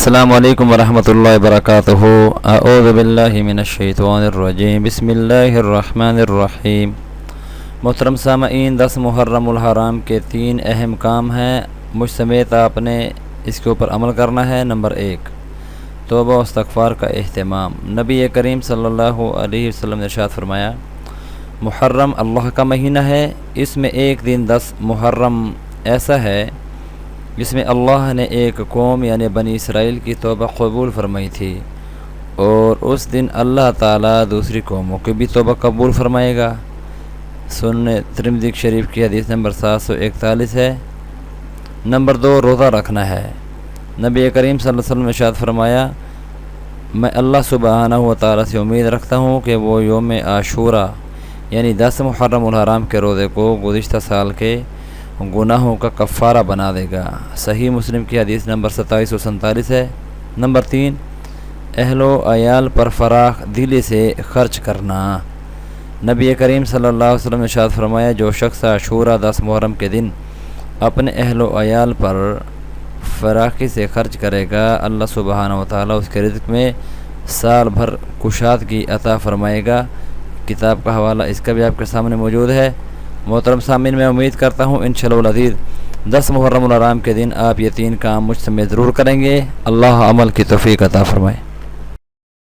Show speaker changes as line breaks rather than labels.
السلام علیکم ورحمۃ اللہ وبرکاتہ۔ اعوذ باللہ من الشیطان الرجیم، بسم اللہ الرحمن الرحیم۔ محترم سامعین، 10 محرم الحرام کے 3 اہم کام ہیں، مجھ سمیت آپ نے اس کے اوپر عمل کرنا ہے۔ نمبر 1، توبہ و استغفار کا اہتمام۔ نبی کریم صلی اللہ علیہ وسلم نے ارشاد فرمایا، محرم اللہ کا مہینہ ہے، اس میں ایک دن 10 محرم ایسا ہے جس میں اللہ نے ایک قوم یعنی بنی اسرائیل کی توبہ قبول فرمائی تھی، اور اس دن اللہ تعالیٰ دوسری قوموں کی بھی توبہ قبول فرمائے گا۔ سنن ترمذی شریف کی حدیث نمبر 741 ہے۔ نمبر 2، روزہ رکھنا ہے۔ نبی کریم صلی اللہ علیہ وسلم نے ارشاد فرمایا، میں اللہ سبحانہ و تعالیٰ سے امید رکھتا ہوں کہ وہ یوم عاشورہ یعنی 10 محرم الحرام کے روزے کو گزشتہ سال کے گناہوں کا کفارہ بنا دے گا۔ صحیح مسلم کی حدیث نمبر 2747 ہے۔ نمبر 3، اہل و عیال پر فراخ دلی سے خرچ کرنا۔ نبی کریم صلی اللہ علیہ وسلم نے ارشاد فرمایا، جو شخص عاشورہ 10 محرم کے دن اپنے اہل و عیال پر فراخی سے خرچ کرے گا، اللہ سبحانہ و تعالیٰ اس کے رزق میں سال بھر کشادگی عطا فرمائے گا۔ کتاب کا حوالہ اس کا بھی آپ کے سامنے موجود ہے۔ محترم سامعین، میں امید کرتا ہوں انشاءاللہ العزیز 10 محرم الحرام کے دن آپ یہ 3 کام مجھ سے ضرور کریں گے۔ اللہ عمل کی توفیق عطا فرمائے۔